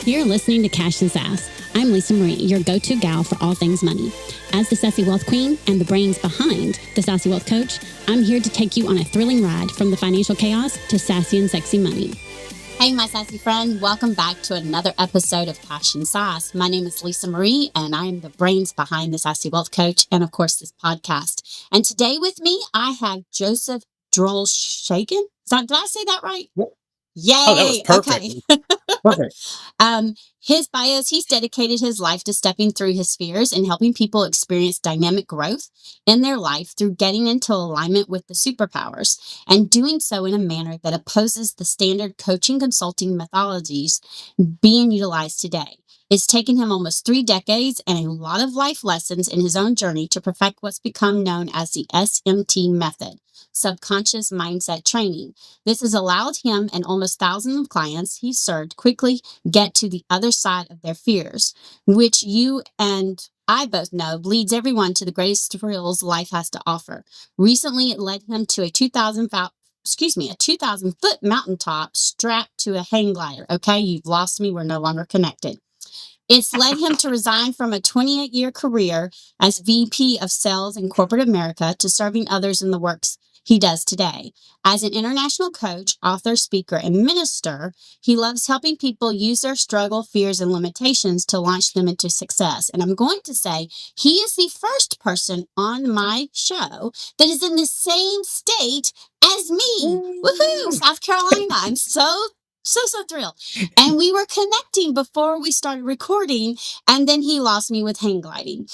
You're listening to Cash and Sass. I'm Lisa Marie, your go-to gal for all things money. As the Sassy Wealth Queen and the brains behind the Sassy Wealth Coach, I'm here to take you on a thrilling ride from the financial chaos to sassy and sexy money. Hey, my sassy friend, welcome back to another episode of Cash and Sass. My name is Lisa Marie, and I am the brains behind the Sassy Wealth Coach and, of course, this podcast. And today with me, I have Joseph Drolshagen. Did I say that right? Yay! Oh, that was perfect. Okay. Perfect. His bios, he's dedicated his life to stepping through his fears and helping people experience dynamic growth in their life through getting into alignment with the superpowers and doing so in a manner that opposes the standard coaching consulting methodologies being utilized today. It's taken him almost 3 decades and a lot of life lessons in his own journey to perfect what's become known as the SMT method, subconscious mindset training. This has allowed him and almost thousands of clients he's served quickly get to the other side of their fears, which you and I both know leads everyone to the greatest thrills life has to offer. Recently, it led him to a 2,000-foot mountaintop strapped to a hang glider. Okay, you've lost me. We're no longer connected. It's led him to resign from a 28-year career as VP of Sales in corporate America to serving others in the works he does today. As an international coach, author, speaker, and minister, he loves helping people use their struggle, fears, and limitations to launch them into success. And I'm going to say he is the first person on my show that is in the same state as me. Woohoo! South Carolina. I'm so thrilled. And we were connecting before we started recording, and then he lost me with hang gliding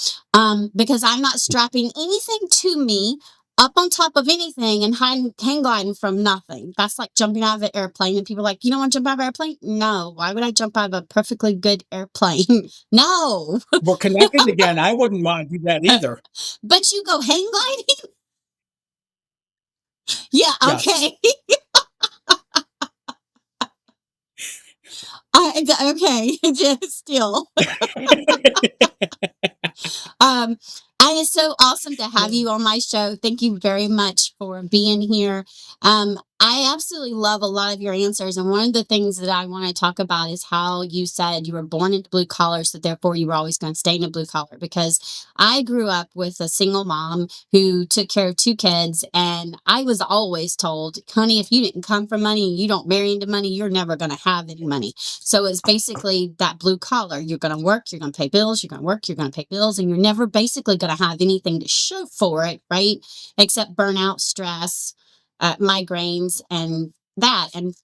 because I'm not strapping anything to me up on top of anything and hang gliding from nothing. That's like jumping out of an airplane, and people are like, you don't want to jump out of an airplane? No. Why would I jump out of a perfectly good airplane? No. We're connected again. I wouldn't want to do that either. But you go hang gliding? Yeah, okay. Yes. Okay, just still. And it's so awesome to have you on my show. Thank you very much for being here. I absolutely love a lot of your answers. And one of the things that I want to talk about is how you said you were born into blue collar, so therefore you were always going to stay in a blue collar. Because I grew up with a single mom who took care of 2 kids. And I was always told, honey, if you didn't come from money and you don't marry into money, you're never going to have any money. So it's basically that blue collar. You're going to work, you're going to pay bills, you're going to work, you're going to pay bills, and you're never basically going to have anything to show for it, right? Except burnout, stress, migraines, and that. And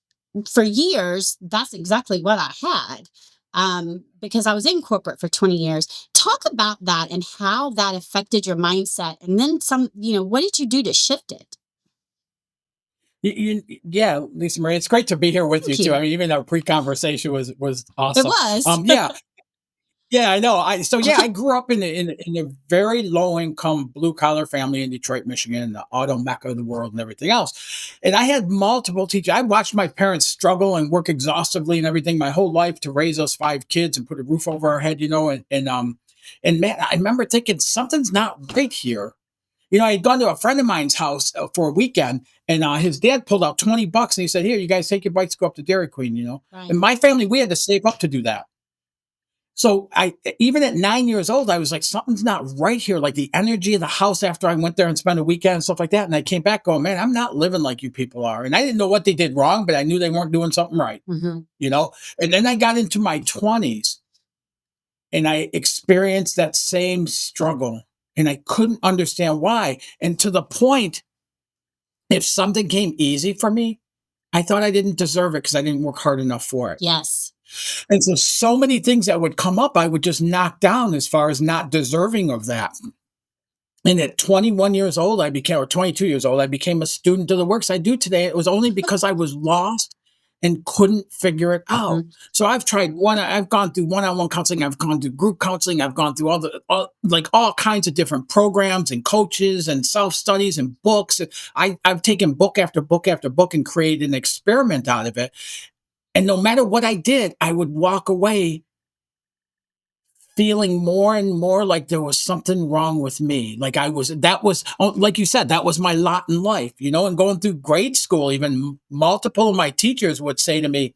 for years, that's exactly what I had because I was in corporate for 20 years. Talk about that and how that affected your mindset. And then some, what did you do to shift it? Yeah, Lisa Marie, it's great to be here with you too. I mean, even our pre-conversation was awesome. It was. Yeah, I know. I grew up in a very low income blue collar family in Detroit, Michigan, the auto mecca of the world and everything else. And I had multiple teachers. I watched my parents struggle and work exhaustively and everything my whole life to raise us 5 kids and put a roof over our head, and man, I remember thinking something's not right here. I had gone to a friend of mine's house for a weekend, and his dad pulled out $20 and he said, "Here, you guys take your bikes, go up to Dairy Queen." Right. And my family, we had to save up to do that. So even at 9 years old, I was like, something's not right here. Like the energy of the house after I went there and spent a weekend and stuff like that. And I came back going, man, I'm not living like you people are. And I didn't know what they did wrong, but I knew they weren't doing something right. And then I got into my 20s and I experienced that same struggle and I couldn't understand why. And to the point, if something came easy for me, I thought I didn't deserve it because I didn't work hard enough for it. Yes. And so many things that would come up, I would just knock down as far as not deserving of that. And at 21 years old, or 22 years old, I became a student of the works I do today. It was only because I was lost and couldn't figure it out. So I've gone through one-on-one counseling. I've gone through group counseling. I've gone through all kinds of different programs and coaches and self-studies and books. I've taken book after book after book and created an experiment out of it. And no matter what I did, I would walk away feeling more and more like there was something wrong with me. Like like you said, that was my lot in life, and going through grade school, even multiple of my teachers would say to me,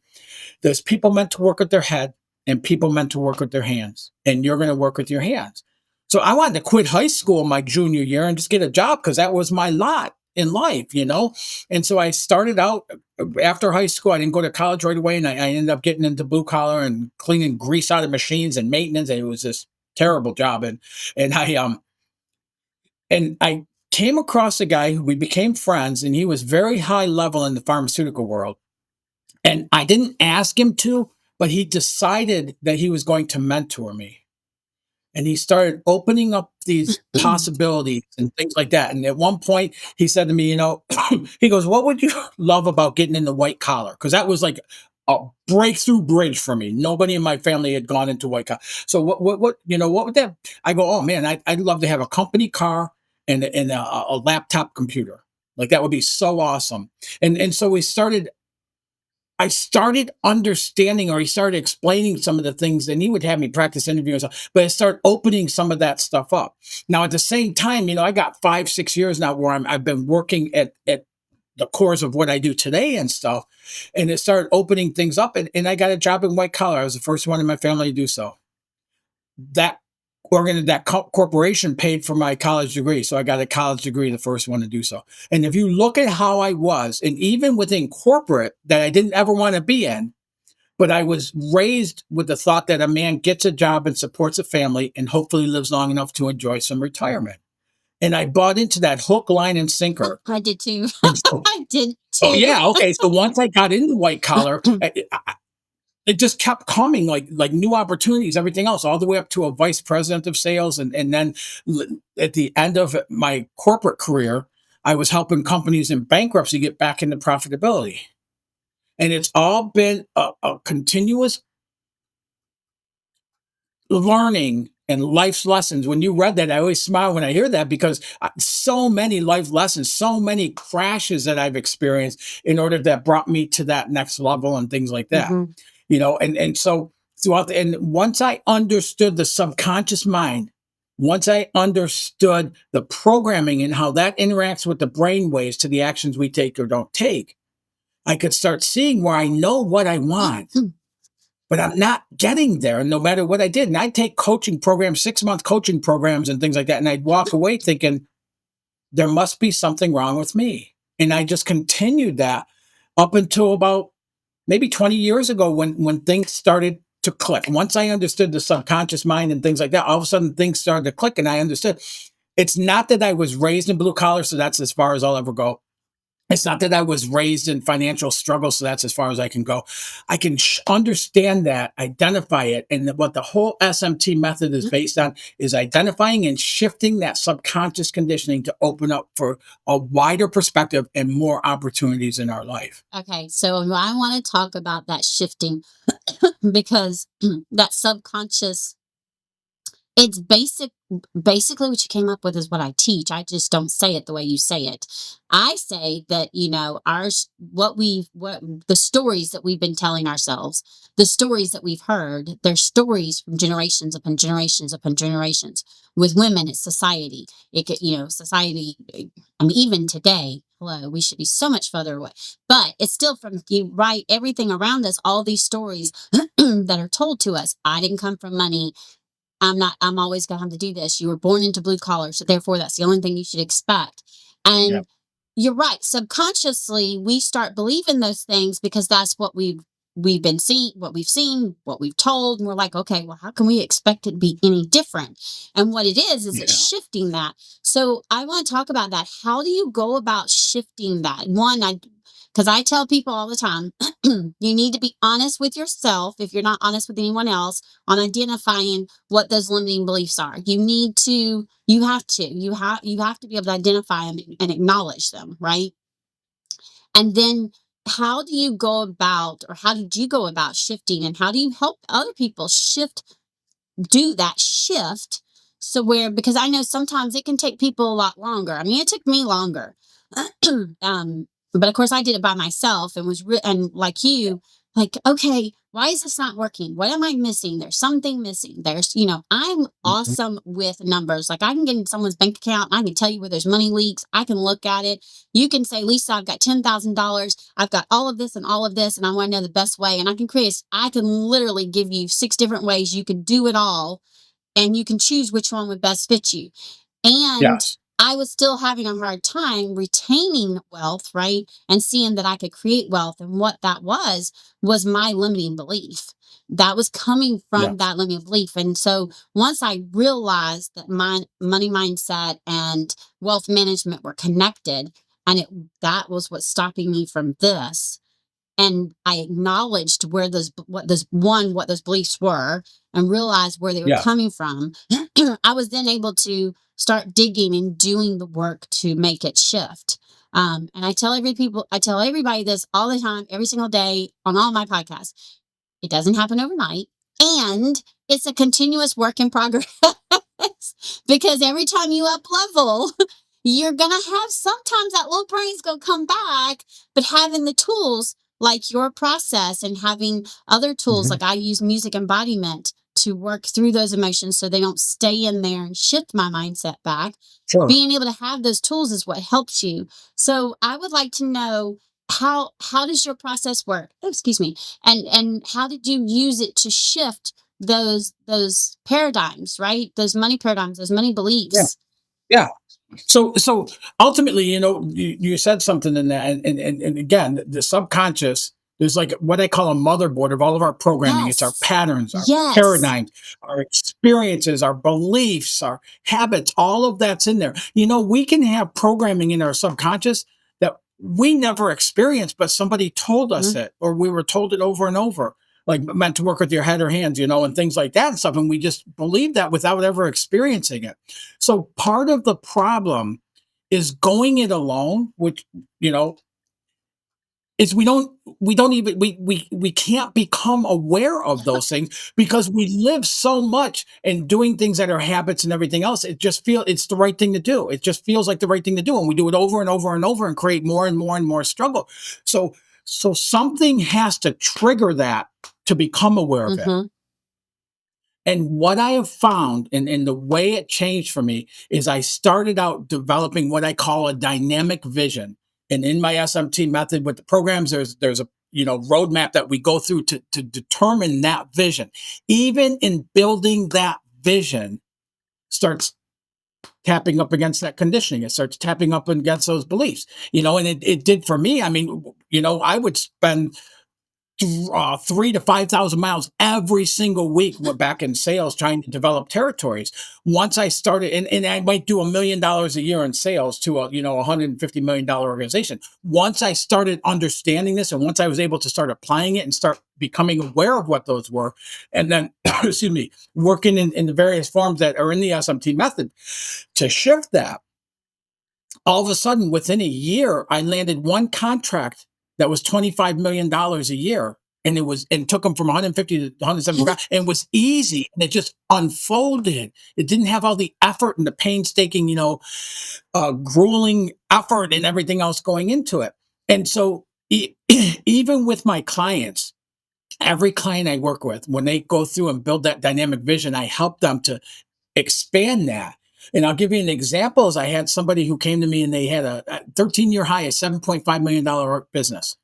there's people meant to work with their head and people meant to work with their hands, and you're going to work with your hands. So I wanted to quit high school my junior year and just get a job because that was my lot in life, you know? And so I started out after high school. I didn't go to college right away, and I ended up getting into blue collar and cleaning grease out of machines and maintenance. And it was this terrible job. And I came across a guy who we became friends, and he was very high level in the pharmaceutical world. And I didn't ask him to, but he decided that he was going to mentor me. And he started opening up these possibilities and things like that. And at one point, he said to me, you know, he goes, "What would you love about getting in the white collar?" Because that was like a breakthrough bridge for me. Nobody in my family had gone into white collar. So what would that? I go, "Oh man, I'd love to have a company car and a laptop computer. Like that would be so awesome." And so I started understanding, or he started explaining some of the things, and he would have me practice interviews, but I started opening some of that stuff up. Now, at the same time, you know, I got 5, 6 years now where I've been working at the cores of what I do today and stuff. And it started opening things up, and I got a job in white collar. I was the first one in my family to do so. That corporation paid for my college degree. So I got a college degree, the first one to do so. And if you look at how I was, and even within corporate that I didn't ever want to be in, but I was raised with the thought that a man gets a job and supports a family and hopefully lives long enough to enjoy some retirement. And I bought into that hook, line, and sinker. I did too. So, I did too. oh yeah, okay. So once I got into white collar, it just kept coming, like new opportunities, everything else, all the way up to a vice president of sales. And then at the end of my corporate career, I was helping companies in bankruptcy get back into profitability. And it's all been a continuous learning and life's lessons. When you read that, I always smile when I hear that, because so many life lessons, so many crashes that I've experienced in order that brought me to that next level and things like that. Mhm. You know, and so and once I understood the subconscious mind, once I understood the programming and how that interacts with the brain waves to the actions we take or don't take, I could start seeing where I know what I want, but I'm not getting there no matter what I did. And I'd take coaching programs, 6-month coaching programs and things like that. And I'd walk away thinking, there must be something wrong with me. And I just continued that up until about maybe 20 years ago when things started to click. Once I understood the subconscious mind and things like that, all of a sudden things started to click, and I understood. It's not that I was raised in blue collar, so that's as far as I'll ever go. It's not that I was raised in financial struggle, so that's as far as I can go. I can understand that, identify it, and what the whole SMT method is based on is identifying and shifting that subconscious conditioning to open up for a wider perspective and more opportunities in our life. Okay, so I want to talk about that shifting because that subconscious, it's basically what you came up with is what I teach. I just don't say it the way you say it. I say that, you know, what the stories that we've been telling ourselves, the stories that we've heard, they're stories from generations upon generations upon generations. With women, it's society. It could, you know, society, I mean, even today, hello, we should be so much further away. But it's still from you, right? Everything around us, all these stories that are told to us. I didn't come from money. I'm always going to have to do this. You were born into blue collar. So therefore that's the only thing you should expect. And Yep. you're right. Subconsciously, we start believing those things because that's what we've been seeing, what we've seen, what we've told. And we're like, okay, well, how can we expect it to be any different? And what it is Yeah. it's shifting that. So I want to talk about that. How do you go about shifting that? Because I tell people all the time, you need to be honest with yourself if you're not honest with anyone else on identifying what those limiting beliefs are. You have to be able to identify them and acknowledge them, right? And then how do you go about, or how did you go about shifting, and how do you help other people do that shift? So because I know sometimes it can take people a lot longer. I mean, it took me longer. But of course I did it by myself and and like you, like, okay, why is this not working? What am I missing? There's something missing. I'm Mhm. awesome with numbers. Like I can get in someone's bank account. I can tell you where there's money leaks. I can look at it. You can say, Lisa, I've got $10,000. I've got all of this and all of this, and I want to know the best way. And I can literally give you 6 different ways you could do it all, and you can choose which one would best fit you. And Yes. I was still having a hard time retaining wealth, right? And seeing that I could create wealth. And what that was my limiting belief. That was coming from Yes. that limiting belief. And so once I realized that my money mindset and wealth management were connected, and that was what's stopping me from this, and I acknowledged what those beliefs were, and realized where they were Yes. coming from, I was then able to start digging and doing the work to make it shift. And I tell everybody this all the time, every single day on all my podcasts. It doesn't happen overnight, and it's a continuous work in progress. Because every time you up level, you're gonna have sometimes that little brain's gonna come back, but having the tools like your process and having other tools Mhm. like I use music embodiment to work through those emotions so they don't stay in there and shift my mindset back. Sure. Being able to have those tools is what helps you. So I would like to know, how does your process work? Oh, excuse me. And how did you use it to shift those paradigms, right? Those money paradigms, those money Yeah. beliefs. Yeah. So ultimately, you said something in that, and again, the subconscious, there's like what I call a motherboard of all of our programming. It's our Yes. patterns, our Yes. paradigms, our experiences, our beliefs, our habits. All of that's in there. We can have programming in our subconscious that we never experienced, but somebody told us Mhm. it, or we were told it over and over. Like meant to work with your head or hands, and things like that and stuff. And we just believe that without ever experiencing it. So part of the problem is going it alone, which you know is we can't become aware of those things because we live so much and doing things that are habits and everything else. It's the right thing to do. It just feels like the right thing to do, and we do it over and over and over and create more and more and more struggle. So so something has to trigger that to become aware of it. Mhm. And what I have found, and the way it changed for me, is I started out developing what I call a dynamic vision. And in my SMT method with the programs, there's a roadmap that we go through to determine that vision. Even in building that vision, starts tapping up against that conditioning. It starts tapping up against those beliefs. And it did for me. I mean, I would spend 3 to 5,000 miles every single week. We're back in sales trying to develop territories. Once I started, and I might do $1 million a year in sales to a $150 million organization. Once I started understanding this, and once I was able to start applying it and start becoming aware of what those were, and then excuse me, working in the various forms that are in the SMT method to shift that, all of a sudden, within a year, I landed one contract that was $25 million a year. And took them from 150 to 175, and it was easy, and it just unfolded. It didn't have all the effort and the painstaking, grueling effort and everything else going into it. And so, even with my clients, every client I work with, when they go through and build that dynamic vision, I help them to expand that. And I'll give you an example. Is I had somebody who came to me and they had a 13-year high, a $7.5 million business.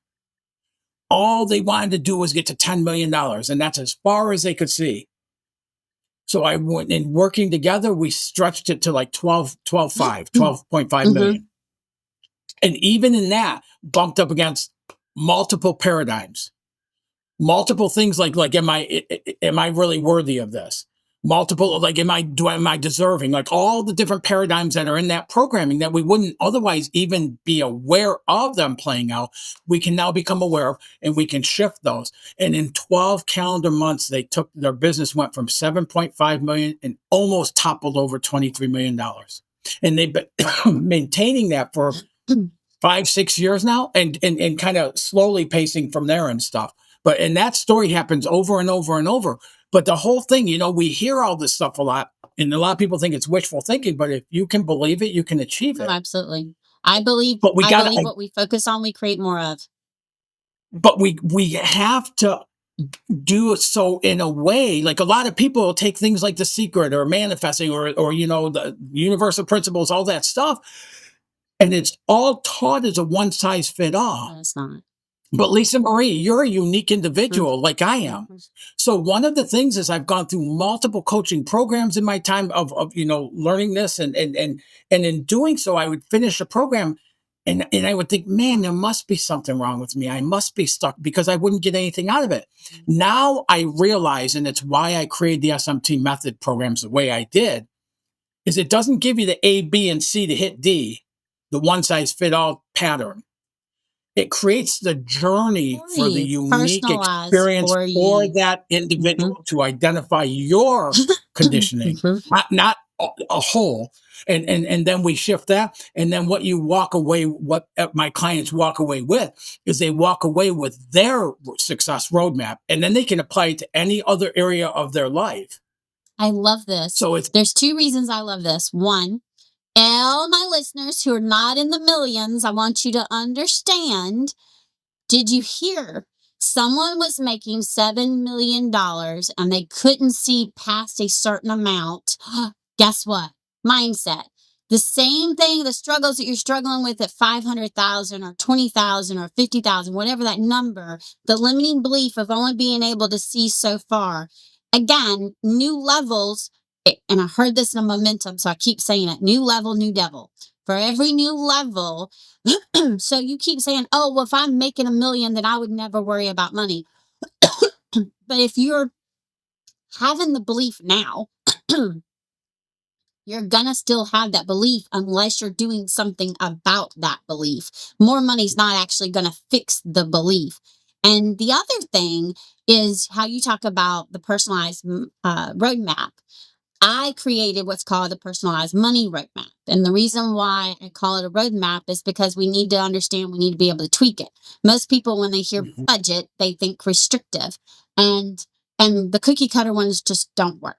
All they wanted to do was get to $10 million, and that's as far as they could see. So I went in working together, we stretched it to like 12.5 Mhm. million. And even in that, bumped up against multiple paradigms. Multiple things like am I really worthy of this? Multiple, like, am I deserving? Like all the different paradigms that are in that programming that we wouldn't otherwise even be aware of them playing out, we can now become aware of, and we can shift those. And in 12 calendar months, their business went from 7.5 million and almost toppled over $23 million. And they've been maintaining that for 5, 6 years now, and kind of slowly pacing from there and stuff. And that story happens over and over and over. But the whole thing, we hear all this stuff a lot, and a lot of people think it's wishful thinking. But if you can believe it, you can achieve Oh, it. absolutely. I believe But we I got believe to, what we focus on, we create more of. but we have to do it so in a way, like a lot of people will take things like The Secret or manifesting or the universal principles, all that stuff, and it's all taught as a one size fit all. No, it's not. But Lisa Marie, you're a unique individual like I am. Mhm. So one of the things is I've gone through multiple coaching programs in my time of learning this, and in doing so, I would finish a program and I would think, man, there must be something wrong with me. I must be stuck because I wouldn't get anything out of it. Now I realize, and it's why I created the SMT method programs the way I did, is it doesn't give you the A, B, and C to hit D, the one size fit all pattern. It creates the journey for the unique Personalized experience for for you. that individual to identify your conditioning, not a whole. And then we shift that. And then what my clients walk away with is they walk away with their success roadmap. And then they can apply it to any other area of their life. I love this. So There's two reasons I love this. One, all my listeners who are not in the millions, I want you to understand. Did you hear? Someone was making $7 million and they couldn't see past a certain amount. Guess what? Mindset. The same thing, the struggles that you're struggling with at 500,000 or 20,000 or 50,000, whatever that number, the limiting belief of only being able to see so far. Again, new levels, and I heard this in a momentum, so I keep saying it, new level, new devil. For every new level, so you keep saying, oh, well, if I'm making $1 million, then I would never worry about money. But if you're having the belief now, you're going to still have that belief unless you're doing something about that belief. More money's not actually going to fix the belief. And the other thing is how you talk about the personalized roadmap. I created what's called a personalized money roadmap. And the reason why I call it a roadmap is because we need to understand, we need to be able to tweak it. Most people, when they hear budget, they think restrictive. And the cookie cutter ones just don't work.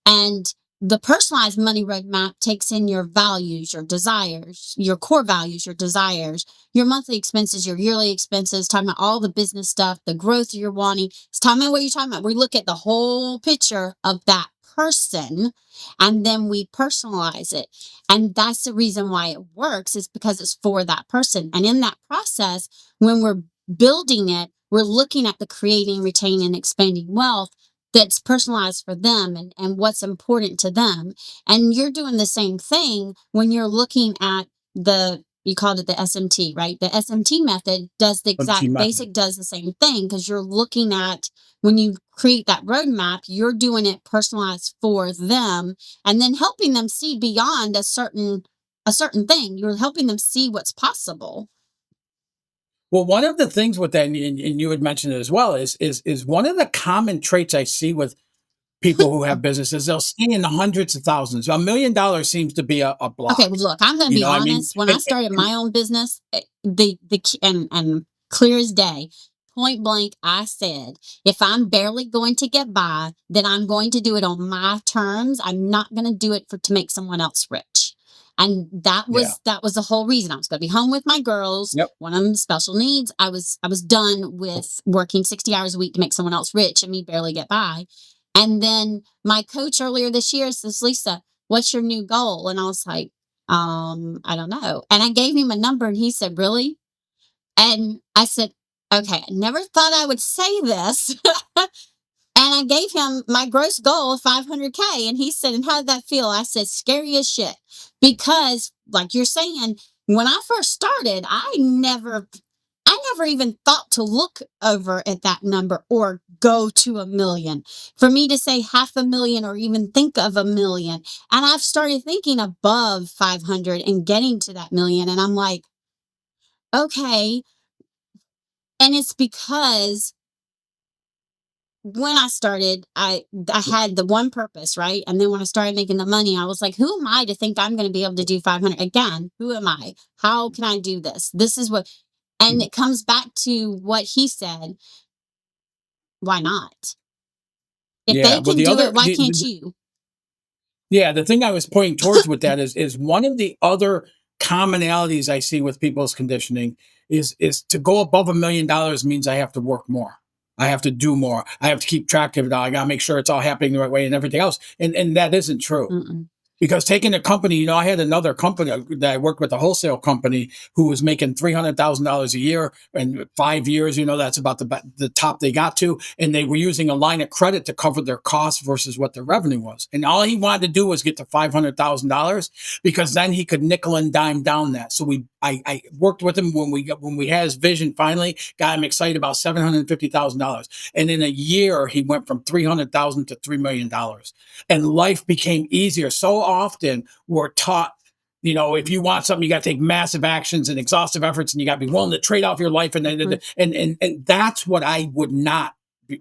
And the personalized money roadmap takes in your values, your desires, your core values, your desires, your monthly expenses, your yearly expenses, talking about all the business stuff, the growth you're wanting. It's talking about what you're talking about. We look at the whole picture of that person and then we personalize it. And that's the reason why it works, is because it's for that person. And in that process, when we're building it, we're looking at the creating, retaining, expanding wealth that's personalized for them and what's important to them. And you're doing the same thing when you're looking at you called it the SMT, right? The SMT method does the exact basic, does the same thing, because you're looking at, when you create that roadmap, you're doing it personalized for them and then helping them see beyond a certain thing. You're helping them see what's possible. Well, one of the things with that, and you had mentioned it as well, is one of the common traits I see with people who have businesses. They'll stay in the hundreds of thousands. $1 million seems to be a block. Okay, well, look, I'm going to be honest. When I started my own business, and clear as day, point blank, I said, if I'm barely going to get by, then I'm going to do it on my terms. I'm not going to do it to make someone else rich. And that was the whole reason. I was going to be home with my girls. One of them special needs. I was done with working 60 hours a week to make someone else rich and me barely get by. And then my coach earlier this year says, Lisa, what's your new goal? And I was like, I don't know. And I gave him a number and he said, really? And I said, okay, I never thought I would say this. And I gave him my gross goal of 500K. And he said, and how did that feel? I said, scary as shit. Because like you're saying, when I first started, I never even thought to look over at that number or go to $1 million. For me to say $500,000 or even think of $1 million. And I've started thinking above 500 and getting to that $1 million. And I'm like, okay. And it's because when I started, I had the one purpose, right? And then when I started making the money, I was like, who am I to think I'm going to be able to do 500? Again, who am I? How can I do this? This is what, and it comes back to what he said. Why not? If they can do it, why can't you? Yeah, the thing I was pointing towards with that is one of the other commonalities I see with people's conditioning is to go above $1 million means I have to work more. I have to do more. I have to keep track of it all. I got to make sure it's all happening the right way and everything else. And that isn't true. Mm-mm. Because taking a company, I had another company that I worked with, a wholesale company, who was making $300,000 a year in 5 years. That's about the top they got to. And they were using a line of credit to cover their costs versus what their revenue was. And all he wanted to do was get to $500,000, because then he could nickel and dime down that. So I worked with him when we had his vision, finally got him excited about $750,000. And in a year, he went from $300,000 to $3 million. And life became easier. So often we're taught, if you want something, you got to take massive actions and exhaustive efforts, and you got to be willing to trade off your life. And that's what I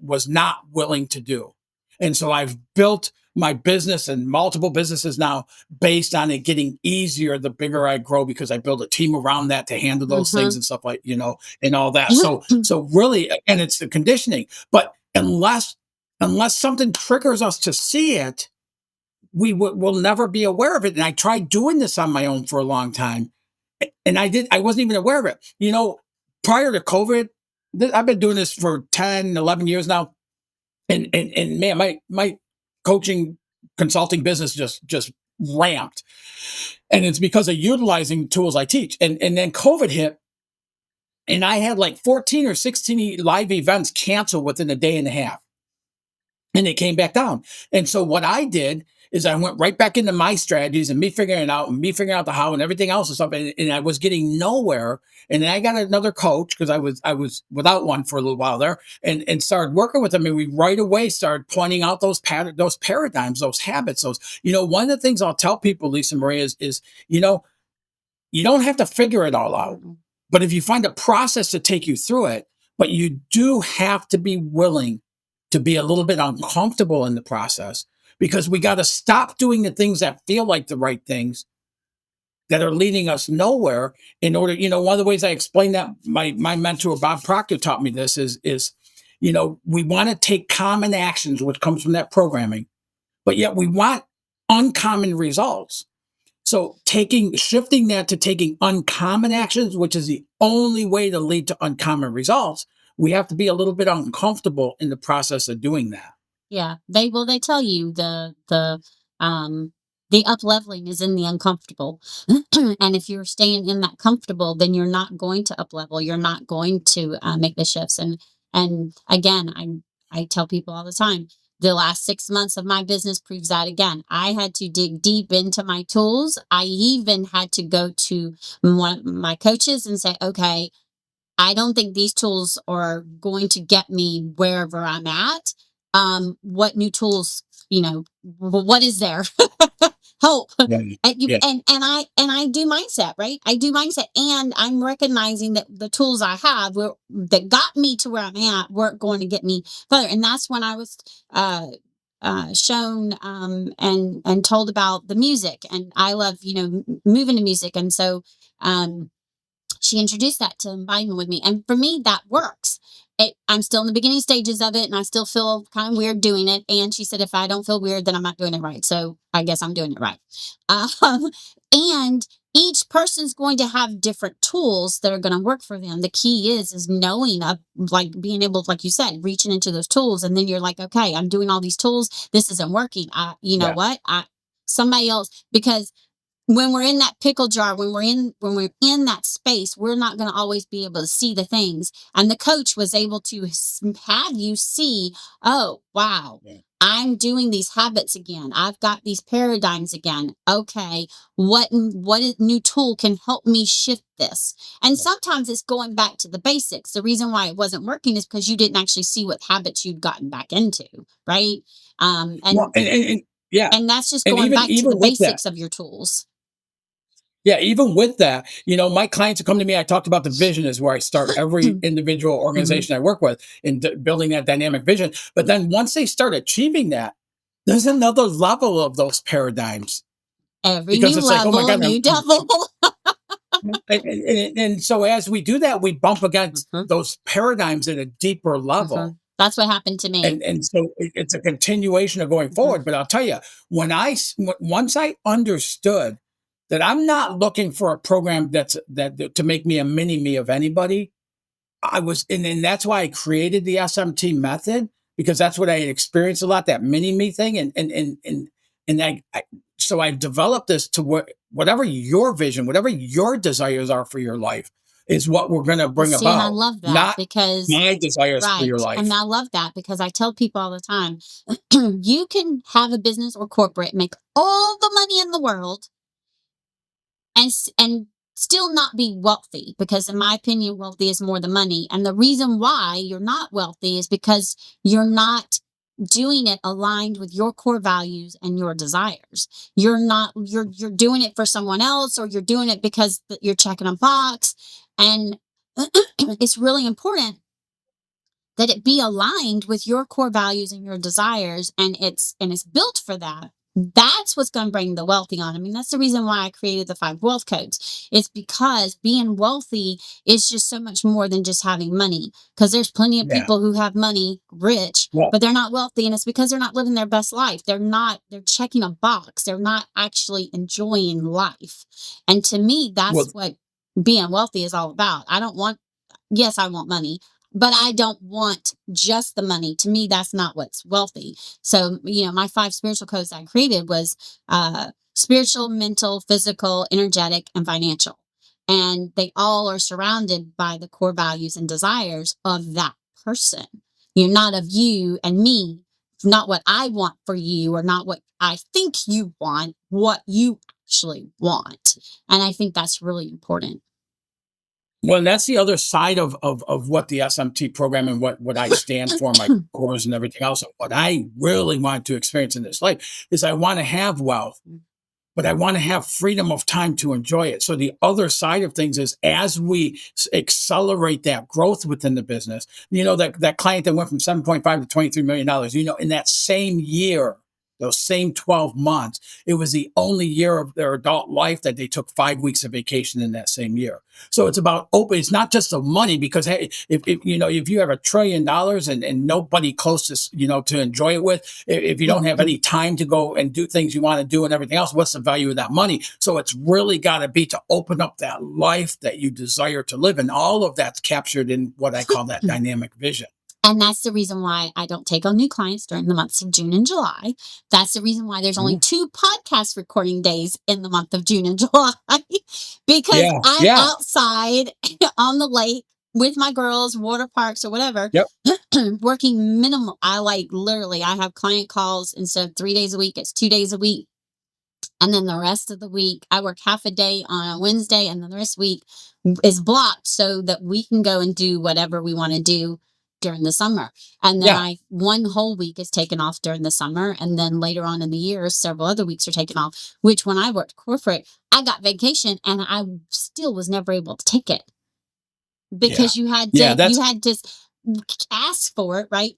was not willing to do. And so I've built my business and multiple businesses now based on it getting easier the bigger I grow, because I build a team around that to handle those things and stuff like, and all that. So really, and it's the conditioning. But unless something triggers us to see it, we'll never be aware of it. And I tried doing this on my own for a long time, and I wasn't even aware of it. Prior to COVID, I've been doing this for 10, 11 years now. And man, my coaching consulting business just ramped. And it's because of utilizing tools I teach. And then COVID hit, and I had like 14 or 16 live events canceled within a day and a half. And it came back down. And so what I did is I went right back into my strategies and me figuring out the how and everything else and stuff. And I was getting nowhere. And then I got another coach, because I was without one for a little while there, and started working with them. And we right away started pointing out those paradigms, those habits, one of the things I'll tell people, Lisa Marie, is you don't have to figure it all out. But if you find a process to take you through it, but you do have to be willing to be a little bit uncomfortable in the process, because we got to stop doing the things that feel like the right things that are leading us nowhere. In order, one of the ways I explain that, my mentor, Bob Proctor, taught me this is, we want to take common actions, which comes from that programming, but yet we want uncommon results. So shifting that to taking uncommon actions, which is the only way to lead to uncommon results, we have to be a little bit uncomfortable in the process of doing that. Yeah, they tell you the up leveling is in the uncomfortable, and if you're staying in that comfortable, then you're not going to up level. You're not going to make the shifts. And again, I tell people all the time, the last 6 months of my business proves that again. I had to dig deep into my tools. I even had to go to one of my coaches and say, okay, I don't think these tools are going to get me wherever I'm at. What new tools, what is there? Help. Yeah. And I do mindset, right? I do mindset, and I'm recognizing that the tools I have that got me to where I'm at weren't going to get me further. And that's when I was shown and told about the music, and I love moving to music, and so she introduced that to environment with me. And for me, that works. I'm still in the beginning stages of it, and I still feel kind of weird doing it. And she said, if I don't feel weird, then I'm not doing it right. So I guess I'm doing it right. And each person's going to have different tools that are going to work for them. The key is knowing, like being able, like you said, reaching into those tools. And then you're like, okay, I'm doing all these tools. This isn't working. What? Somebody else, because when we're in that pickle jar, when we're in that space, we're not going to always be able to see the things. And the coach was able to have you see, oh, wow, I'm doing these habits again. I've got these paradigms again. Okay, what new tool can help me shift this? And sometimes it's going back to the basics. The reason why it wasn't working is because you didn't actually see what habits you'd gotten back into, right? And that's just going back to the basics of your tools. Yeah, even with that, my clients who come to me, I talked about the vision is where I start every individual organization I work with in building that dynamic vision. But then once they start achieving that, there's another level of those paradigms. Every new level, new devil. And so as we do that, we bump against those paradigms at a deeper level. That's what happened to me. And so it's a continuation of going forward. But I'll tell you, once I understood that I'm not looking for a program that to make me a mini me of anybody. And that's why I created the SMT method, because that's what I had experienced a lot, that mini me thing. So I developed this to whatever your vision, whatever your desires are for your life is what we're going to bring See, and I about, love that not because, my desires for right. your And life. I love that because I tell people all the time, you can have a business or corporate, make all the money in the world, and still not be wealthy, because in my opinion wealthy is more than money. And the reason why you're not wealthy is because you're not doing it aligned with your core values and your desires. You're doing it for someone else, or you're doing it because you're checking a box. And it's really important that it be aligned with your core values and your desires, and it's built for that. That's what's going to bring the wealthy on. I mean, that's the reason why I created the 5 wealth codes. It's because being wealthy is just so much more than just having money, because there's plenty of Yeah. people who have money, rich, Well, but they're not wealthy, and it's because they're not living their best life. They're checking a box. They're not actually enjoying life. And to me, well, that's what being wealthy is all about. I don't want Yes, I want money, but I don't want just the money. To me, that's not what's wealthy. So, my 5 spiritual codes I created was spiritual, mental, physical, energetic, and financial. And they all are surrounded by the core values and desires of that person. Not of you and me, not what I want for you, or not what I think you want, what you actually want. And I think that's really important. Well, and that's the other side of what the SMT program and what I stand for, my cores and everything else. What I really want to experience in this life is I want to have wealth, but I want to have freedom of time to enjoy it. So the other side of things is, as we accelerate that growth within the business, that client that went from 7.5 to $23 million, in that same year, those same 12 months, it was the only year of their adult life that they took 5 weeks of vacation in that same year. So it's about open. It's not just the money, because hey, if you have $1 trillion and nobody close to enjoy it with, if you don't have any time to go and do things you want to do and everything else, what's the value of that money? So it's really got to be to open up that life that you desire to live, and all of that's captured in what I call that dynamic vision. And that's the reason why I don't take on new clients during the months of June and July. That's the reason why there's only Mhm. 2 podcast recording days in the month of June and July, because Yeah, I'm yeah, outside on the lake with my girls, water parks or whatever, yep. working minimal. I have client calls instead of 3 days a week, it's 2 days a week. And then the rest of the week, I work half a day on a Wednesday, and then the rest of the week is blocked so that we can go and do whatever we want to do during the summer. And then Yeah. one whole week is taken off during the summer. And then later on in the year, several other weeks are taken off, which when I worked corporate, I got vacation and I still was never able to take it, Yeah. because you had Yeah. to, That's you had to ask for it, right?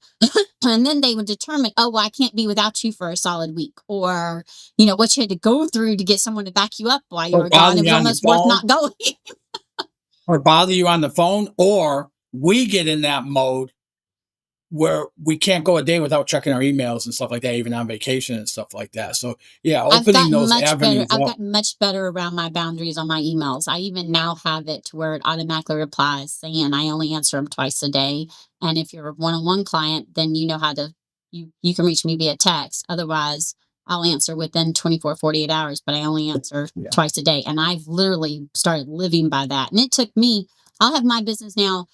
And then they would determine, oh, well, I can't be without you for a solid week, or what you had to go through to get someone to back you up while you or were gone. bother It was you on the almost worth phone, not going. or we get in that mode where we can't go a day without checking our emails and stuff like that, even on vacation and stuff like that. So yeah, I've opening gotten those much better. avenues I've up. gotten much better around my boundaries on my emails. I even now have it to where it automatically replies saying I only answer them twice a day. And if you're a one-on-one client, then you know how to, you can reach me via text. Otherwise, I'll answer within 24, 48 hours, but I only answer Yeah. twice a day. And I've literally started living by that. And it took me, I'll have my business now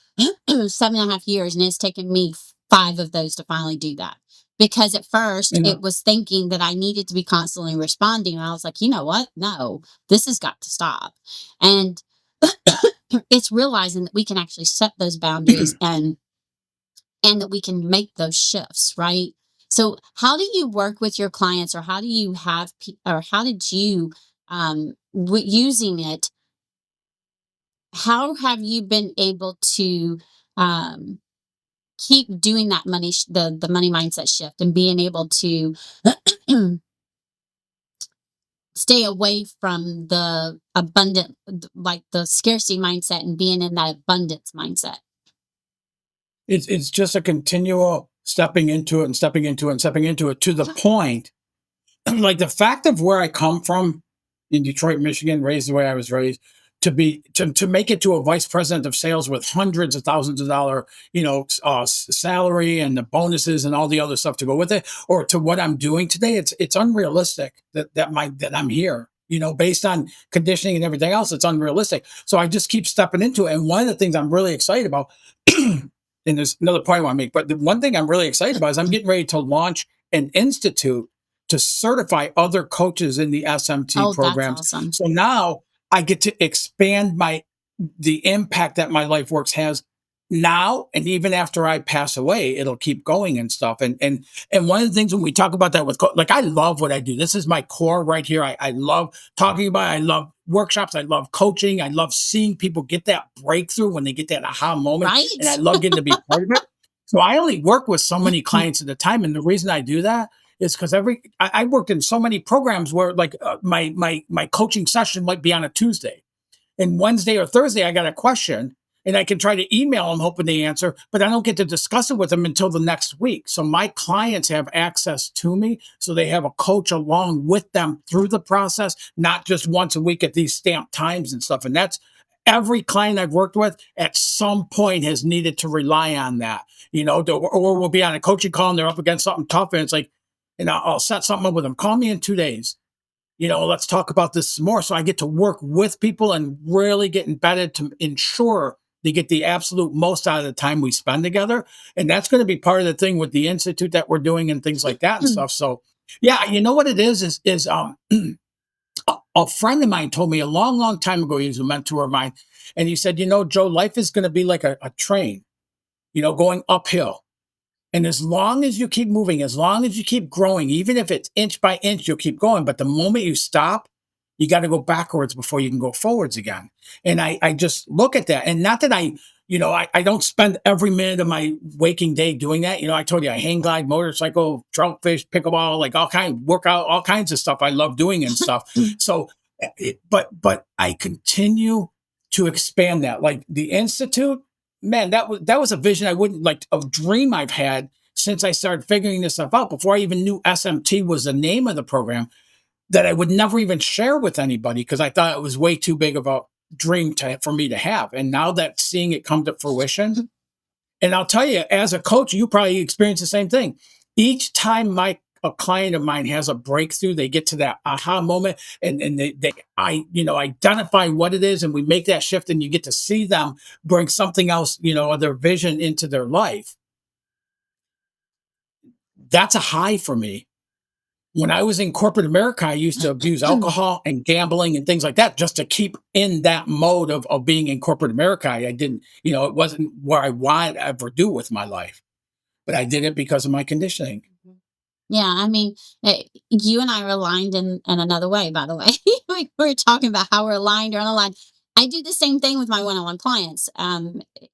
7.5 years, and it's taken me 5 of those to finally do that. Because at first You it know, was thinking that I needed to be constantly responding. And I was like, you know what? No, this has got to stop. And it's realizing that we can actually set those boundaries, and that we can make those shifts, right? So how do you work with your clients, or how do you have, or how did you, using it, how have you been able to, um, keep doing that the money mindset shift, and being able to stay away from the abundant, like the scarcity mindset, and being in that abundance mindset? it's just a continual stepping into it and stepping into it and stepping into it, to the point, like the fact of where I come from, in Detroit, Michigan, raised the way I was raised, to make it to a vice president of sales with hundreds of thousands of dollar, salary and the bonuses and all the other stuff to go with it, or to what I'm doing today, it's unrealistic that I'm here. Based on conditioning and everything else, it's unrealistic. So I just keep stepping into it. And one of the things I'm really excited about, and there's another point I want to make, but the one thing I'm really excited about is I'm getting ready to launch an institute to certify other coaches in the SMT Oh, that's programs. awesome. So now I get to expand the impact that my life works has now, and even after I pass away, it'll keep going and stuff. And one of the things when we talk about that with like, I love what I do. This is my core right here. I love talking about it. I love workshops. I love coaching. I love seeing people get that breakthrough when they get that aha moment. Right? And I love getting to be part of it. So I only work with so many clients at a time. And the reason I do that is because I worked in so many programs where like my coaching session might be on a Tuesday, and Wednesday or Thursday I got a question, and I can try to email them hoping they answer, but I don't get to discuss it with them until the next week. So my clients have access to me, so they have a coach along with them through the process, not just once a week at these stamped times and stuff. And that's every client I've worked with at some point has needed to rely on that, or we'll be on a coaching call and they're up against something tough, and it's like, and I'll set something up with them. Call me in 2 days. Let's talk about this more. So I get to work with people and really get embedded to ensure they get the absolute most out of the time we spend together. And that's going to be part of the thing with the institute that we're doing and things like that and stuff. So yeah, you know what it is a friend of mine told me a long, long time ago, he was a mentor of mine. And he said, Joe, life is going to be like a train, going uphill. And as long as you keep moving, as long as you keep growing, even if it's inch by inch, you'll keep going. But the moment you stop, you got to go backwards before you can go forwards again. And I just look at that. And not that I don't spend every minute of my waking day doing that. I told you I hang glide, motorcycle, trout fish, pickleball, like all kind of workout, all kinds of stuff I love doing and stuff. So, but I continue to expand that. Like the Institute, man, that was a vision I wouldn't like, a dream I've had since I started figuring this stuff out before I even knew SMT was the name of the program, that I would never even share with anybody because I thought it was way too big of a dream for me to have. And now that seeing it come to fruition, and I'll tell you, as a coach, you probably experience the same thing. Each time a client of mine has a breakthrough, they get to that aha moment, and I identify what it is, and we make that shift, and you get to see them bring something else, their vision into their life. That's a high for me. When I was in corporate America, I used to abuse alcohol and gambling and things like that just to keep in that mode of being in corporate America. I didn't, it wasn't where I wanted to ever do with my life, but I did it because of my conditioning. Yeah, I mean, you and I are aligned in another way, by the way. We're talking about how we're aligned or unaligned. I do the same thing with my one-on-one clients.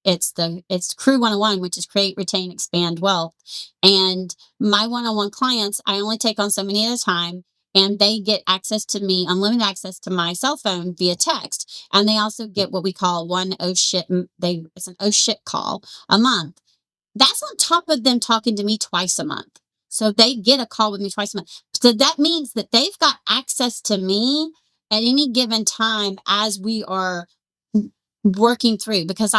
It's Crew 101, which is create, retain, expand wealth. And my one-on-one clients, I only take on so many at a time, and they get access to me, unlimited access to my cell phone via text. And they also get what we call one oh shit. It's an oh shit call a month. That's on top of them talking to me twice a month. So they get a call with me twice a month. So that means that they've got access to me at any given time as we are working through, because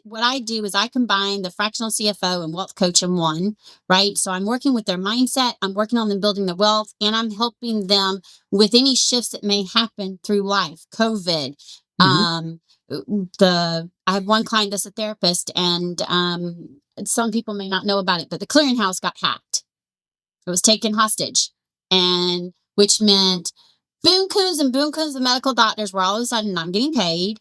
what I do is I combine the fractional CFO and wealth coach in one, right? So I'm working with their mindset, I'm working on them building their wealth, and I'm helping them with any shifts that may happen through life, COVID. Mhm. I have one client that's a therapist, and some people may not know about it, but the clearinghouse got hacked. It was taken hostage, and which meant boomcoos and boomcoos of medical doctors were all of a sudden not getting paid.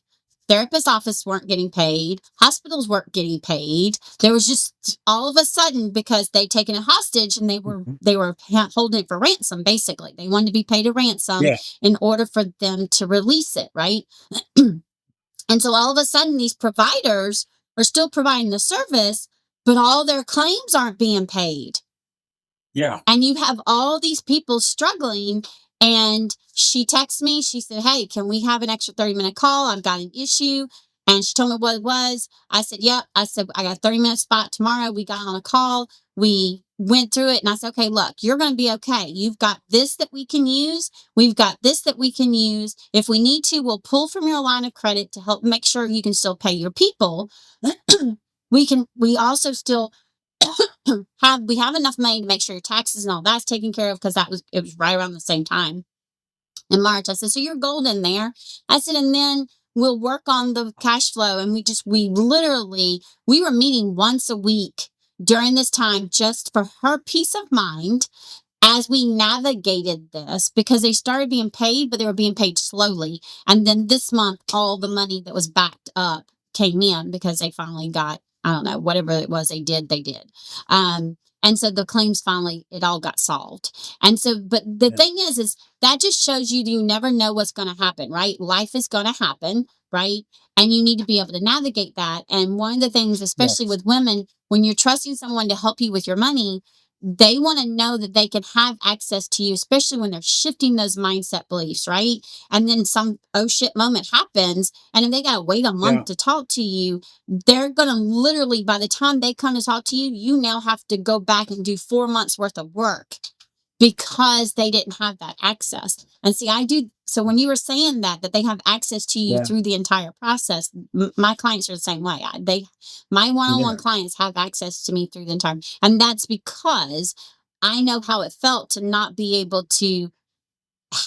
Therapist office weren't getting paid. Hospitals weren't getting paid. There was just all of a sudden, because they'd taken it hostage and Mhm. they were holding it for ransom. Basically, they wanted to be paid a ransom Yeah. in order for them to release it, right? And so all of a sudden, these providers are still providing the service, but all their claims aren't being paid. Yeah. And you have all these people struggling. And she texted me. She said, "Hey, can we have an extra 30-minute call? I've got an issue." And she told me what it was. I said, "Yep." I said, "I got a 30-minute spot tomorrow." We got on a call. We went through it and I said, okay, look, you're going to be okay. You've got this that we can use. We've got this that we can use. If we need to, we'll pull from your line of credit to help make sure you can still pay your people. We also still we have enough money to make sure your taxes and all that's taken care of, because it was right around the same time in March. I said, so you're golden there. I said, and then we'll work on the cash flow. And we were meeting once a week during this time just for her peace of mind as we navigated this, because they started being paid, but they were being paid slowly. And then this month, all the money that was backed up came in because they finally got, I don't know, whatever it was they did. And so the claims finally, it all got solved. And so, but the thing is that just shows you never know what's going to happen, right? Life is going to happen, right? And you need to be able to navigate that. And one of the things, especially with women, when you're trusting someone to help you with your money, they want to know that they can have access to you, especially when they're shifting those mindset beliefs, right? And then some oh shit moment happens, and if they got to wait a month to talk to you, they're going to literally, by the time they come to talk to you, you now have to go back and do 4 months worth of work because they didn't have that access. And see, so when you were saying that they have access to you through the entire process, my clients are the same way. My one-on-one clients have access to me through the entire, and that's because I know how it felt to not be able to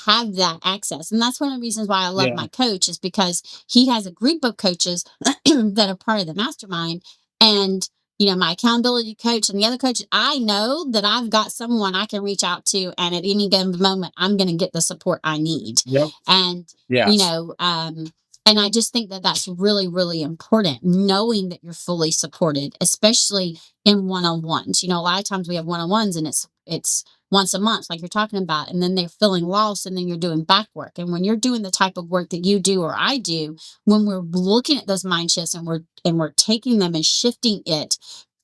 have that access. And that's one of the reasons why I love my coach, is because he has a group of coaches that are part of the mastermind. And my accountability coach and the other coach, I know that I've got someone I can reach out to, and at any given moment, I'm going to get the support I need. And, and I just think that that's really, really important, knowing that you're fully supported, especially in one-on-ones. A lot of times we have one-on-ones and it's once a month, like you're talking about, and then they're feeling lost, and then you're doing back work. And when you're doing the type of work that you do or I do, when we're looking at those mind shifts and we're taking them and shifting it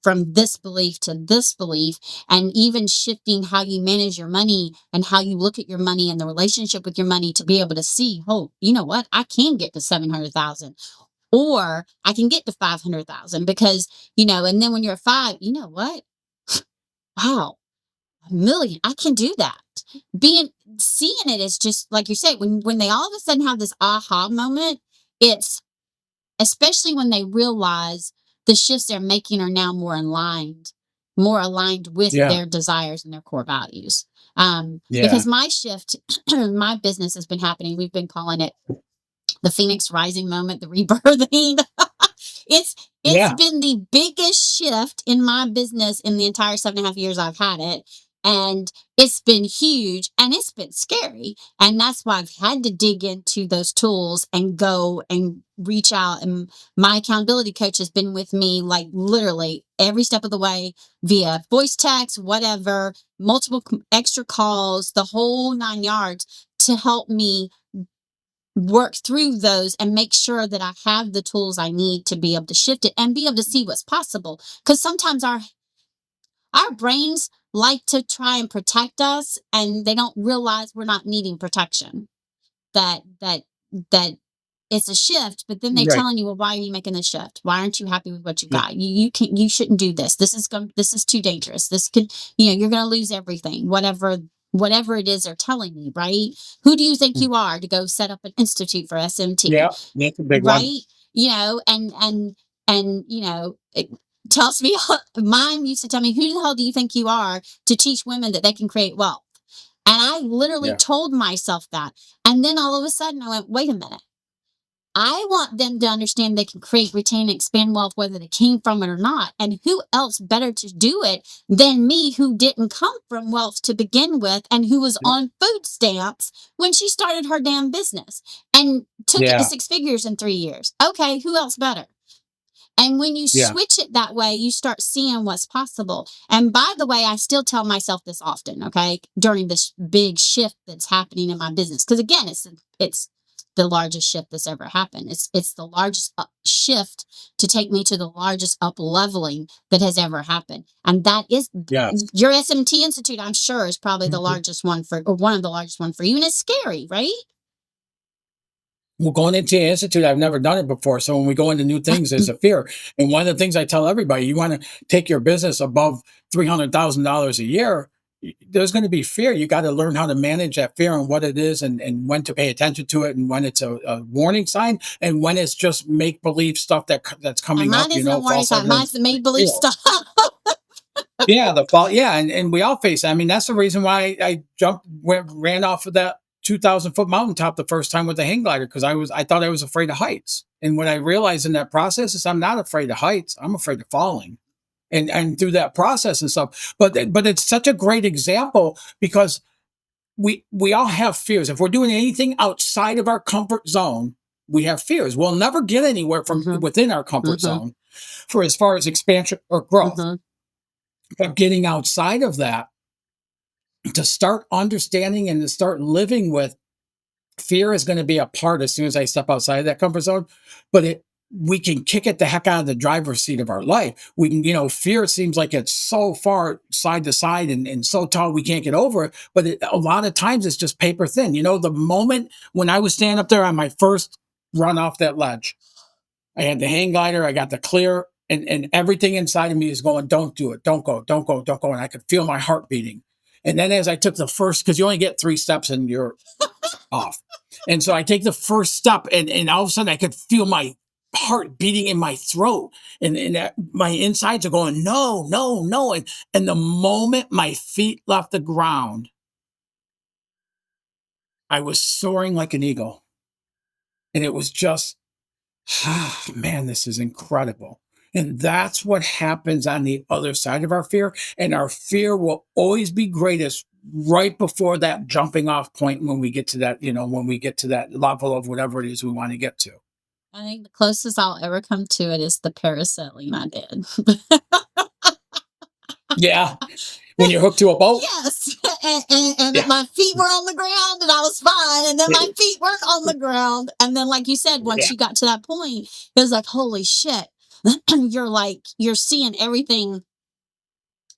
from this belief to this belief, and even shifting how you manage your money and how you look at your money and the relationship with your money, to be able to see, oh, you know what, I can get to 700,000, or I can get to 500,000, because, and then when you're at 5, you know what? Wow, $1 million, I can do that. Seeing it is just like you say, when they all of a sudden have this aha moment, it's especially when they realize the shifts they're making are now more aligned with their desires and their core values. Because my shift, my business has been happening. We've been calling it the Phoenix Rising moment, the rebirthing. It's been the biggest shift in my business in the entire 7.5 years I've had it. And it's been huge, and it's been scary. And that's why I've had to dig into those tools and go and reach out. And my accountability coach has been with me, like literally every step of the way, via voice text, whatever, multiple extra calls, the whole 9 yards, to help me work through those and make sure that I have the tools I need to be able to shift it and be able to see what's possible. Because sometimes our brains like to try and protect us, and they don't realize we're not needing protection. That it's a shift, but then they're telling you, well, why are you making this shift? Why aren't you happy with what you got? You shouldn't do this. This is too dangerous. This could, you're going to lose everything. Whatever it is they're telling you, right? Who do you think you are to go set up an institute for SMT? Yeah, that's a big right? one. And it tells me, mine used to tell me, who the hell do you think you are to teach women that they can create wealth? And I literally told myself that. And then all of a sudden I went, wait a minute. I want them to understand they can create, retain, and expand wealth, whether they came from it or not. And who else better to do it than me, who didn't come from wealth to begin with, and who was on food stamps when she started her damn business and took it to 6 figures in 3 years. Okay, who else better? And when you switch it that way, you start seeing what's possible. And by the way, I still tell myself this often, okay, during this big shift that's happening in my business. Because again, it's the largest shift that's ever happened. It's the largest shift to take me to the largest up leveling that has ever happened. And that is your SMT Institute, I'm sure, is probably the largest one or one of the largest one for you. And it's scary, right? Well, going into the institute, I've never done it before. So when we go into new things, there's a fear. And one of the things I tell everybody, you want to take your business above $300,000 a year, there's going to be fear. You got to learn how to manage that fear and what it is, and when to pay attention to it, and when it's a warning sign, and when it's just make believe stuff that's And coming mine up, isn't a warning false sign. evidence. Mine's the make believe stuff. Yeah, the fall. Yeah, and we all face it. I mean, that's the reason why I ran off of that 2,000-foot mountaintop the first time with the hang glider, because I thought I was afraid of heights. And what I realized in that process is I'm not afraid of heights. I'm afraid of falling. And through that process and stuff. But it's such a great example because we all have fears. If we're doing anything outside of our comfort zone, we have fears. We'll never get anywhere from Mhm. within our comfort Mhm. zone for as far as expansion or growth. Mhm. But getting outside of that, to start understanding and to start living with fear is going to be a part as soon as I step outside of that comfort zone. But we can kick it the heck out of the driver's seat of our life. We can, fear seems like it's so far side to side and so tall we can't get over it. But a lot of times it's just paper thin. The moment when I was standing up there on my first run off that ledge, I had the hang glider, I got the clear, and everything inside of me is going, don't do it, don't go, don't go, don't go. And I could feel my heart beating. And then as I took the first, because you only get 3 steps and you're off. And so I take the first step, and all of a sudden I could feel my heart beating in my throat. And my insides are going, no, no, no. And the moment my feet left the ground, I was soaring like an eagle. And it was just, man, this is incredible. And that's what happens on the other side of our fear. And our fear will always be greatest right before that jumping off point when we get to that, when we get to that level of whatever it is we want to get to. I think the closest I'll ever come to it is the parasailing I did. Yeah. When you're hooked to a boat. Yes. And Yeah. my feet were on the ground and I was fine. And then Yeah. my feet weren't on the ground. And then, like you said, once Yeah. you got to that point, it was like, holy shit. you're seeing everything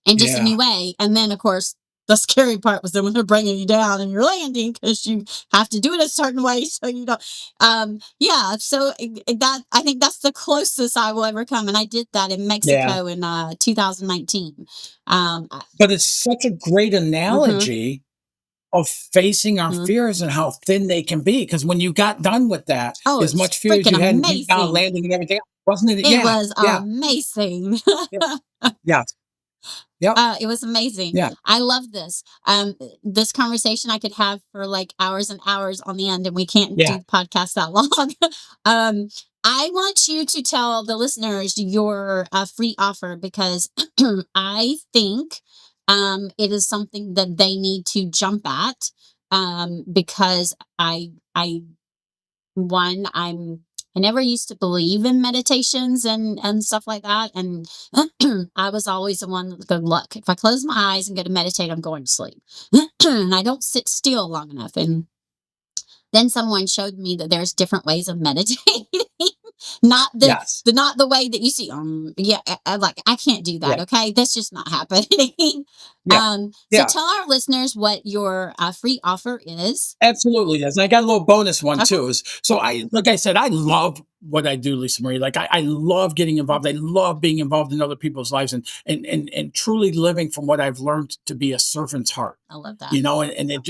in just a Yeah. new way. And then, of course, the scary part was then when they're bringing you down and you're landing because you have to do it a certain way so you don't. Yeah. So that I think that's the closest I will ever come, and I did that in Yeah. Mexico in 2019. But it's such a great Mhm, analogy of facing our mhm. fears and how thin they can be. Because when you got done with that, Oh, it as was much fear as freaking you had in getting down, amazing! landing, and everything, wasn't it? It Yeah. was Yeah. amazing. Yeah. Yeah. Yep. It was amazing. Yeah. I love this. This conversation I could have for like hours and hours on the end, and we can't Yeah. do the podcast that long. um, I want you to tell the listeners your free offer because I think it is something that they need to jump at because I one I never used to believe in meditations and stuff like that, and I was always the one that go, look, if I close my eyes and go to meditate, I'm going to sleep. And I don't sit still long enough. And then someone showed me that there's different ways of meditating. not the, Yes. not the way that you see. Yeah, like I can't do Yeah. that. Okay, that's just not happening. Yeah. So Yeah. tell our listeners what your free offer is. Absolutely, yes. And I got a little bonus one Okay. too. So like I said, I love what I do, Lisa Marie. Like I love getting involved. I love being involved in other people's lives and truly living from what I've learned to be a servant's heart. I love that.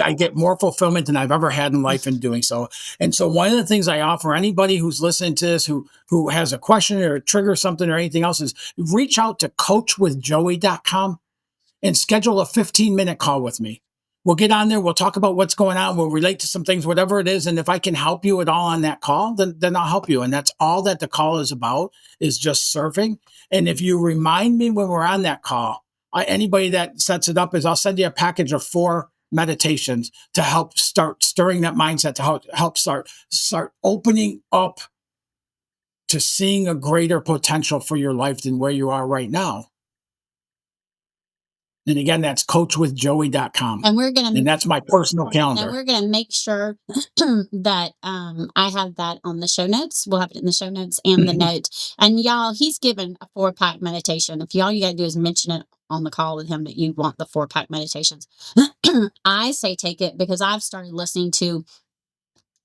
I get more fulfillment than I've ever had in life in doing so. And so one of the things I offer anybody who's listening to this, who has a question or trigger something or anything else, is reach out to coachwithjoey.com and schedule a 15-minute call with me. We'll get on there. We'll talk about what's going on. We'll relate to some things, whatever it is. And if I can help you at all on that call, then I'll help you. And that's all that the call is about, is just serving. And if you remind me when we're on that call, anybody that sets it up, is I'll send you a package of 4 meditations to help start stirring that mindset, to help start opening up to seeing a greater potential for your life than where you are right now. And again, that's coachwithjoey.com. And that's my personal calendar. And we're gonna make sure that I have that on the show notes. We'll have it in the show notes and the notes. And y'all, he's given a 4-pack meditation. If y'all you gotta do is mention it on the call with him that you want the 4-pack meditations. I say take it because I've started listening to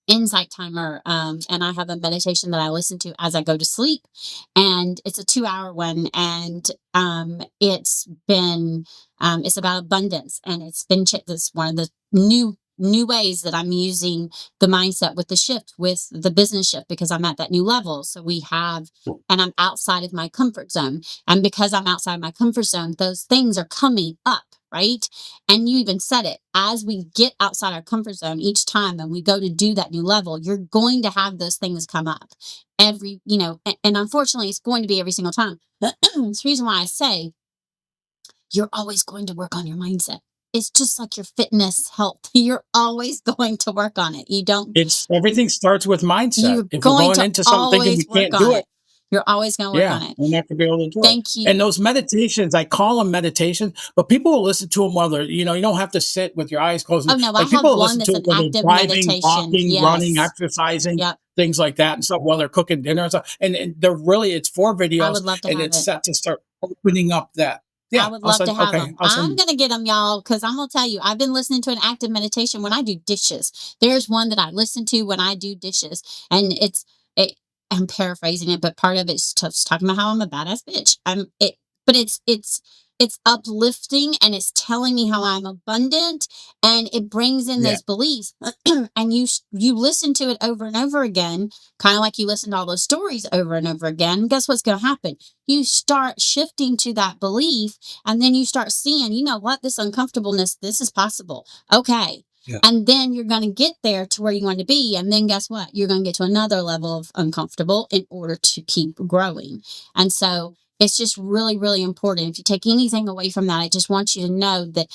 insight timer, and I have a meditation that I listen to as I go to sleep, and it's a 2-hour one, and it's about abundance, and it's been this one of the new ways that I'm using the mindset with the shift, with the business shift, because I'm at that new level. So and I'm outside of my comfort zone, and because I'm outside my comfort zone, those things are coming up. Right. And you even said it, as we get outside our comfort zone each time and we go to do that new level, you're going to have those things come up and unfortunately it's going to be every single time. It's the reason why I say you're always going to work on your mindset. It's just like your fitness health. You're always going to work on it. Everything starts with mindset. You're If we're going going to into something thinking we always work can't on do it. it, You're always going to work on it. we're not going to be able to do it. Thank you. And those meditations, I call them meditation, but people will listen to them while they're, you don't have to sit with your eyes closed. Oh, no, Like I people have will one listen that's to an it when they're active driving, meditation. walking, running, Yes. exercising, Yep. things like that and stuff while they're cooking dinner and stuff. And it's 4 I videos would love to and have it's it. set to start opening up that. I Yeah. would love to have them. I'll I'm send going to get them, y'all, because I'm going to tell you, I've been listening to an active meditation when I do dishes. There's one that I listen to when I do dishes, and I'm paraphrasing it, but part of it's just talking about how I'm a badass bitch. But it's uplifting, and it's telling me how I'm abundant, and it brings in Yeah. those beliefs. And you listen to it over and over again, kind of like you listen to all those stories over and over again. Guess what's going to happen? You start shifting to that belief, and then you start seeing, you know what, this uncomfortableness, this is possible. Okay. Yeah. And then you're going to get there to where you want to be. And then guess what? You're going to get to another level of uncomfortable in order to keep growing. And so it's just really, really important. If you take anything away from that, I just want you to know that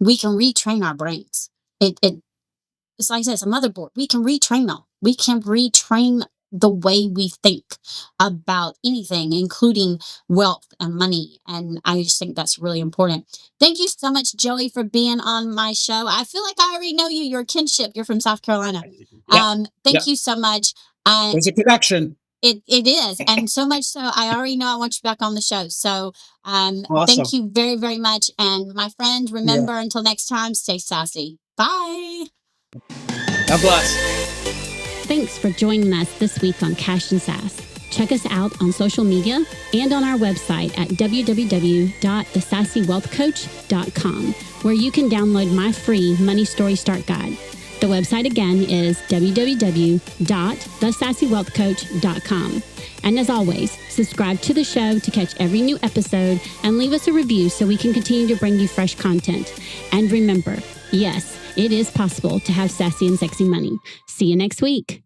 we can retrain our brains. It's like I said, it's a motherboard. We can retrain them. We can retrain the way we think about anything, including wealth and money. And I just think that's really important. Thank you so much, Joey, for being on my show. I feel like I already know you. You're kinship. You're from South Carolina. Thank you so much. There's a connection. It is. And so much so, I already know I want you back on the show. So Awesome. thank you very, very much. And my friend, remember, until next time, stay sassy. Bye. God bless. Thanks for joining us this week on Cash and Sass. Check us out on social media and on our website at www.thesassywealthcoach.com, where you can download my free Money Story Start Guide. The website again is www.thesassywealthcoach.com. And as always, subscribe to the show to catch every new episode and leave us a review so we can continue to bring you fresh content. And remember, yes, it is possible to have sassy and sexy money. See you next week.